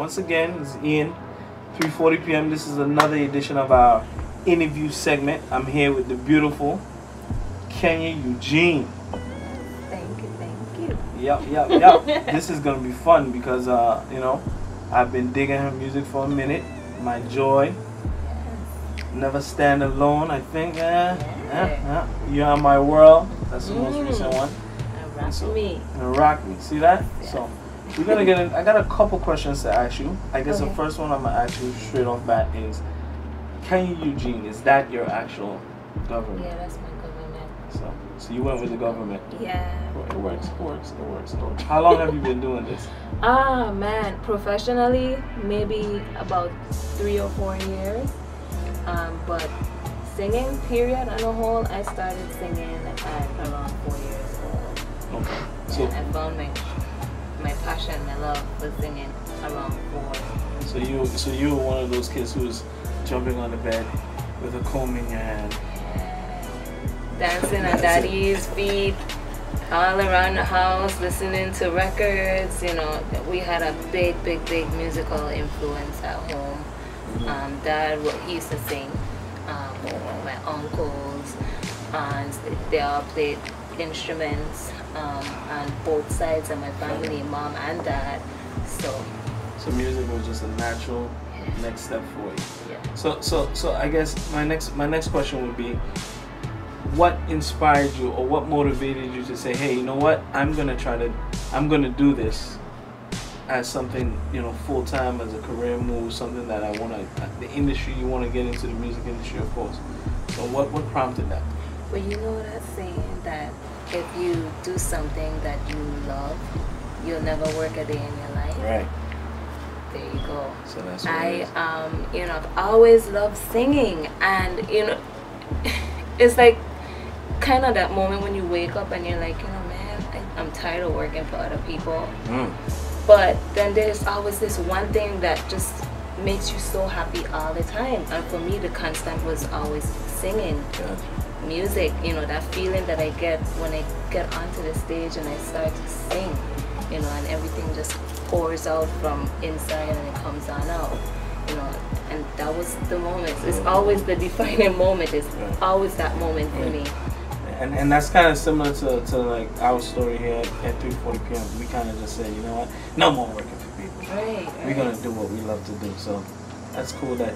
once again, it's Ian, 3:40 p.m. This is another edition of our interview segment. I'm here with the beautiful Kenya Eugene. Thank you. Yep. This is gonna be fun because you know, I've been digging her music for a minute. My joy. Never stand alone. I think. You are my world. That's the most recent one. Rock me. See that? Yeah. So we're gonna get in. I got a couple questions to ask you. I guess the first one I'm gonna ask you straight off bat is, Kenya Eugene, is that your actual government? Yeah, that's my government. So you went with the government. Yeah. It works. How long have you been doing this? Man, professionally, maybe about 3 or 4 years. But singing, period, on a whole, I started singing at around 4 years old. Okay. So and I found my passion, my love for singing around 4. So you were one of those kids who was jumping on the bed with a comb in your hand. Dancing on daddy's feet, all around the house, listening to records. You know, we had a big musical influence at home. Dad, he used to sing. My uncles, and they all played instruments on both sides of my family, mom and dad. So music was just a natural next step for you. Yeah. So I guess my next question would be, what inspired you or what motivated you to say, hey, you know what, I'm gonna do this as something, you know, full time, as a career move, something that I wanna, the industry, you wanna get into the music industry, of course. So what prompted that? Well, you know that saying that if you do something that you love, you'll never work a day in your life. Right. There you go. So that's what you know, I've always loved singing, and you know, it's like kind of that moment when you wake up and you're like, you know, man, I'm tired of working for other people. But then there's always this one thing that just makes you so happy all the time. And for me, the constant was always singing. Music, you know, that feeling that I get when I get onto the stage and I start to sing, you know, and everything just pours out from inside and it comes on out, you know, and that was the moment. It's always the defining moment. It's always that moment for me. And that's kind of similar to like our story here at 3:40 p.m. We kind of just said, you know what, no more working for people. Right. We're gonna do what we love to do. So that's cool that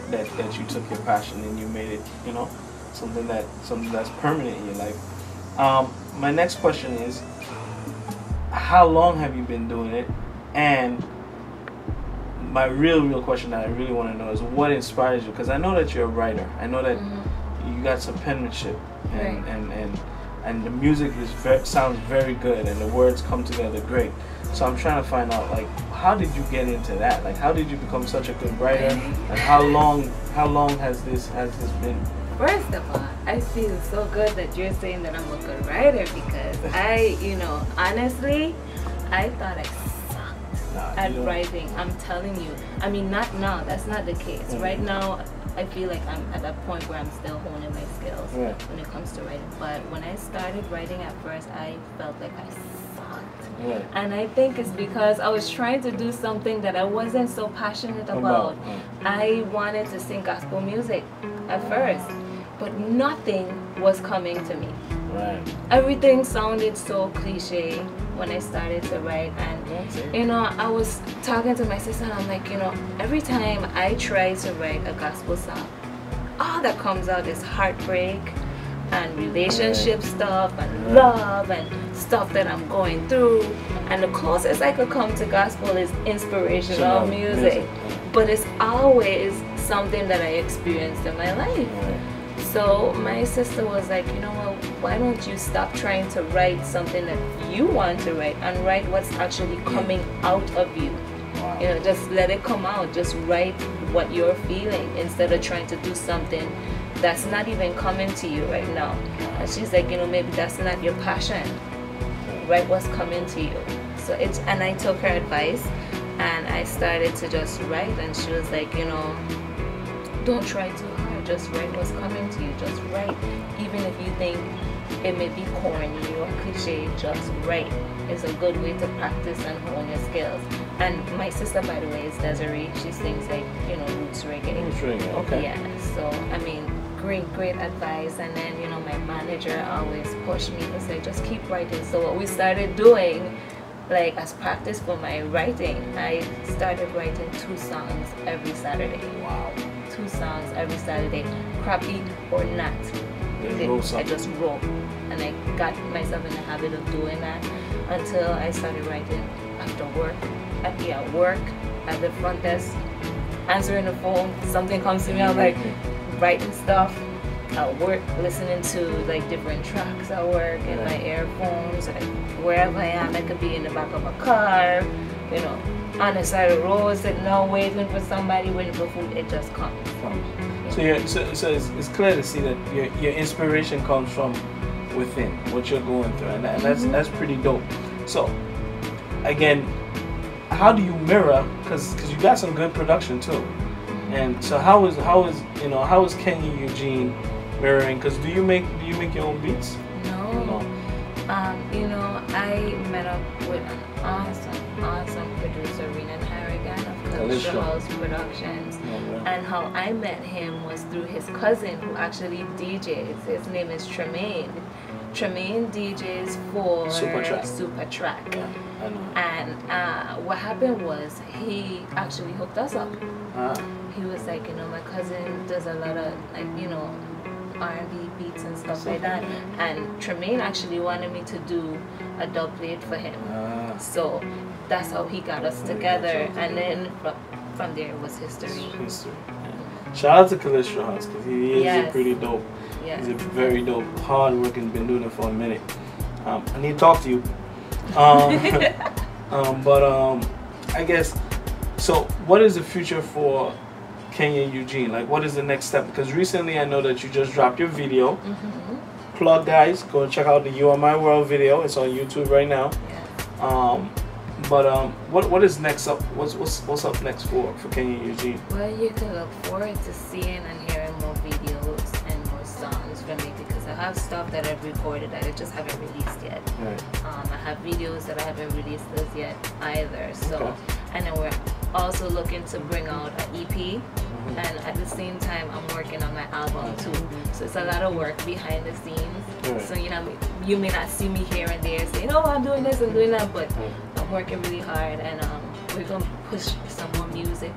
you took your passion and you made it, you know, something that's permanent in your life. My next question is, how long have you been doing it? And my real question that I really want to know is, what inspires you? Because I know that you're a writer. I know that you got some penmanship, and the music sounds very good, and the words come together great. So I'm trying to find out, like, how did you get into that? Like, how did you become such a good writer? And how long has this been? First of all, I feel so good that you're saying that I'm a good writer, because you know, honestly, I thought I sucked at writing. I'm telling you. I mean, not now. That's not the case. Right now, I feel like I'm at a point where I'm still honing my skills when it comes to writing. But when I started writing at first, I felt like I sucked. And I think it's because I was trying to do something that I wasn't so passionate about. I wanted to sing gospel music at first, but nothing was coming to me. Everything sounded so cliche when I started to write, and you know, I was talking to my sister and I'm like, you know, every time I try to write a gospel song, all that comes out is heartbreak and relationship stuff and love and stuff that I'm going through, and the closest I could come to gospel is inspirational music, but it's always something that I experienced in my life. So my sister was like, you know what, why don't you stop trying to write something that you want to write and write what's actually coming out of you. You know, just let it come out. Just write what you're feeling instead of trying to do something that's not even coming to you right now. And she's like, you know, maybe that's not your passion. Write what's coming to you. So and I took her advice and I started to just write, and she was like, you know, don't try too hard. Just write what's coming to you. Just write, even if you think it may be corny or cliche, just write. It's a good way to practice and hone your skills. And my sister, by the way, is Desiree. She sings like, you know, roots reggae. Roots reggae, okay. Yeah, so I mean, great advice. And then, you know, my manager always pushed me to say, just keep writing. So what we started doing, like as practice for my writing, I started writing 2 songs every Saturday. Wow. 2 songs every Saturday, crappy or not. I just wrote, and I got myself in the habit of doing that until I started writing after work, at the front desk, answering the phone. Something comes to me, I'm like writing stuff. At work, listening to like different tracks at work in my earphones, like wherever I am. I could be in the back of a car, you know, on the side of the road, sitting down waiting for somebody, waiting for food. It just comes. So it's clear to see that your inspiration comes from within, what you're going through, and that's pretty dope. So again, how do you mirror? Because you got some good production too, and so how is Kenya Eugene mirroring? Because do you make your own beats? No. You know, I met up with an awesome producer, Renan Harrigan of Calistro House Productions. And how I met him was through his cousin who actually DJs. His name is Tremaine. Tremaine DJs for Supertrack. Yeah, I know. And what happened was he actually hooked us up. He was like, you know, my cousin does a lot of like, you know, R&B beats and stuff like that, and Tremaine actually wanted me to do a dub plate for him. So that's how he got us together, and then from there it was history. Yeah. Shout out to Calistro House, because he is a pretty dope. Yeah. He's a very dope, hard working, been doing it for a minute. I need to talk to you. But I guess, so what is the future for Kenya Eugene? Like, what is the next step? Because recently I know that you just dropped your video. Plug, guys, go check out the You Are My World video. It's on YouTube right now. But what is next up? What's up next for Kenya Eugene? Well, you can look forward to seeing and hearing more videos and more songs from me, because I have stuff that I've recorded that I just haven't released yet. Right. I have videos that I haven't released as yet either. So, and then we're also looking to bring out an EP. And at the same time, I'm working on my album too. So it's a lot of work behind the scenes. So, you know, you may not see me here and there saying, oh, I'm doing this and doing that, but I'm working really hard, and we're going to push some more music,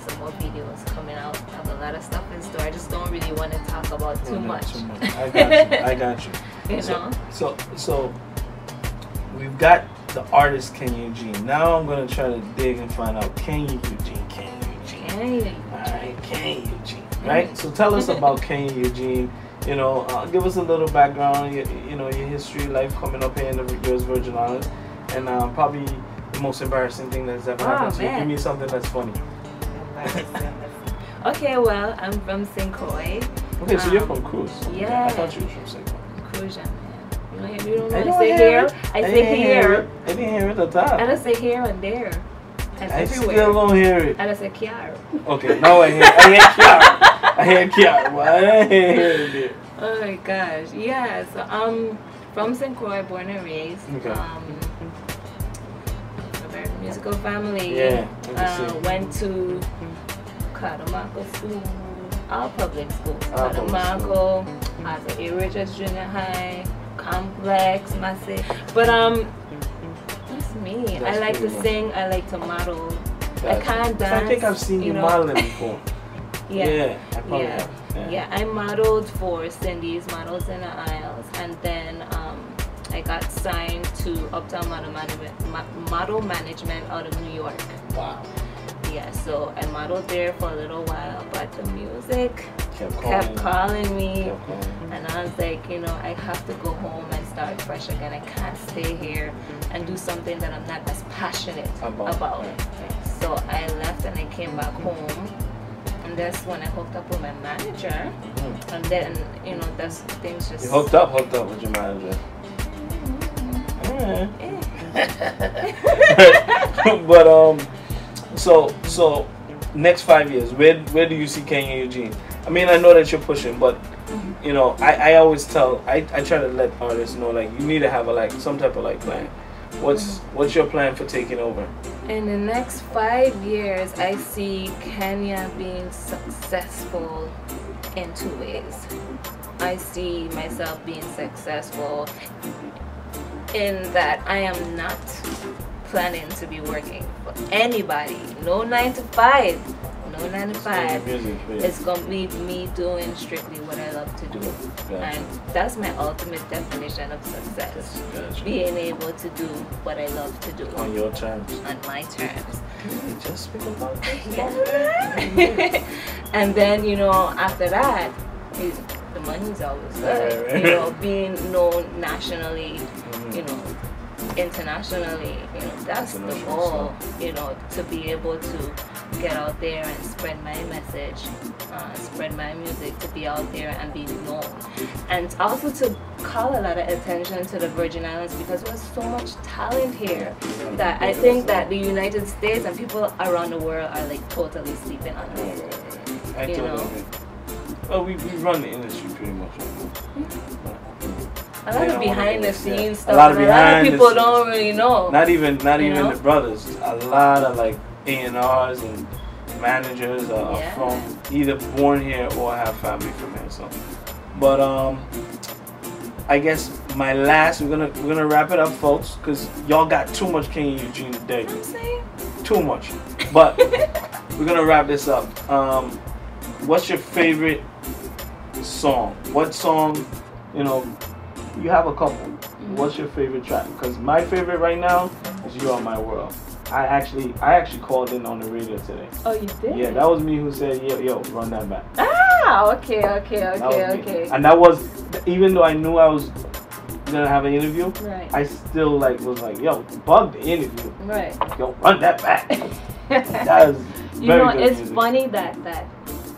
some more videos coming out. I have a lot of stuff in store. I just don't really want to talk about too much. I got you. You know? So we've got the artist Kenya Eugene. Now I'm going to try to dig and find out Kenya Eugene. Alright, Kenya Eugene. Right? So tell us about Kenya Eugene. You know, give us a little background, you know, your history, life coming up here in the U.S. Virgin Islands, and probably the most embarrassing thing that's ever happened to you. Give me something that's funny. Okay, well, I'm from St. Croix. Okay, so you're from Cruz. Yeah. I thought you were from St. Croix. Cruzan, man. You don't know I say here? I say here. I didn't hear it at the top. And I say here and there. And I everywhere. still don't hear it. And I say Kiara. Okay, now I hear Kiara. I hear Kiara. Well, I didn't hear it there. Oh my gosh. Yeah, so I'm from St. Croix, born and raised. Okay. A very musical family. Yeah. Went to Catamaco School, all public schools. Catamaco, as a Richards Junior High, Complex, Massive. But that's me. I like to sing. I like to model. I can't dance. I think I've seen you modeling before. Yeah. I probably have. Yeah, I modeled for Cindy's Models in the Aisles, and then I got signed to Uptown Model Management out of New York. Wow. Yeah, so I modeled there for a little while, but the music kept calling me, and I was like, you know, I have to go home and start fresh again. I can't stay here and do something that I'm not as passionate about. So I left and I came back home. And that's when I hooked up with my manager, and then, you know, that's things just... You hooked up with your manager. But so next 5 years, where do you see Kenya Eugene? I mean, I know that you're pushing, but you know, I always tell, I try to let artists know, like, you need to have a, like, some type of, like, plan. What's your plan for taking over? In the next 5 years, I see Kenya being successful in 2 ways. I see myself being successful in that I am not planning to be working for anybody. No 9 to 5. No 9 to 5. It's gonna be me doing strictly what I love to do. Gotcha. And that's my ultimate definition of success. Gotcha. Being able to do what I love to do. On your terms. On my terms. Just speak about that. Yeah. And then, you know, after that, the money's always good. Right. You know, being known nationally, you know, internationally, you know, that's the goal, you know, to be able to get out there and spread my message, spread my music, to be out there and be known, and also to call a lot of attention to the Virgin Islands, because there's so much talent here that I think that the United States and people around the world are like totally sleeping on it. I totally agree. Well, we run the industry pretty much. A lot of behind the scenes stuff. A lot of people don't really know. Not even the brothers. A lot of like A&Rs and managers are from either born here or have family from here. So, but I guess my last, we're gonna wrap it up, folks, because y'all got too much Kenya Eugene today. I'm saying too much. But we're gonna wrap this up. What's your favorite song? What song? You know, you have a couple. What's your favorite track? Because my favorite right now is "You Are My World." I actually called in on the radio today. Oh, you did? Yeah, that was me who said, yo, run that back. Ah, okay. And that was, even though I knew I was gonna have an interview, right, I still was like, yo, bug the interview. Right. Yo, run that back. That was you know, it's music. Funny that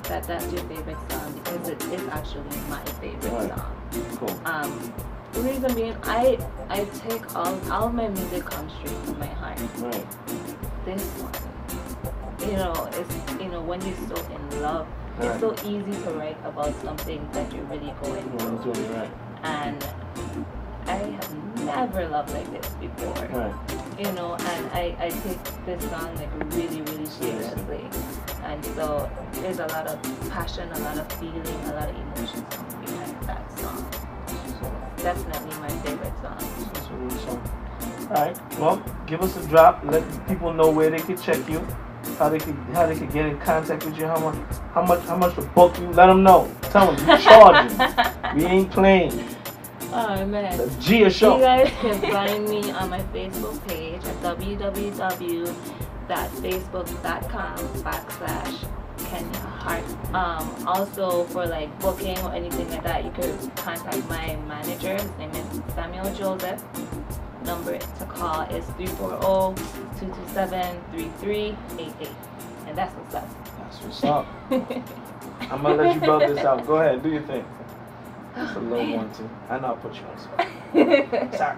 that's your favorite song, because it is actually my favorite song. Cool. The reason being, I take all of my music comes straight from my heart. Right. This one, you know, it's, you know, when you're so in love, it's so easy to write about something that you're really going through. Right. And I have never loved like this before. Right. You know, and I take this song like really, really seriously. And so there's a lot of passion, a lot of feeling, a lot of emotions behind that song. Definitely my favorite song. That's a really song. Alright, well, give us a drop. Let people know where they can check you, how they could get in contact with you, how much to book you. Let them know. Tell them you charging. We ain't playing. Oh man. The Gia Show. You guys can find me on my Facebook page at www.facebook.com/Kenya Heart. Also for like booking or anything like that, you could contact my manager. His name is Samuel Joseph. Number to call is 340-227-3388. And that's what's up. That's what's up. I'm gonna let you belt this out. Go ahead, do your thing. That's a low one too. I know I'll put you on spot. Sorry.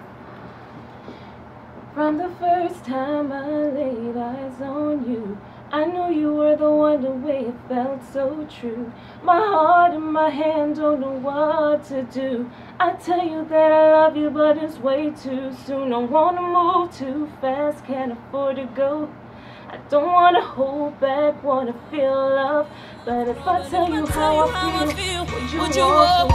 From the first time I laid eyes on you, I knew you were the one, the way it felt so true. My heart and my hand don't know what to do. I tell you that I love you, but it's way too soon. Don't wanna move too fast, can't afford to go. I don't wanna hold back, wanna feel love. But if I tell you how I feel, would you walk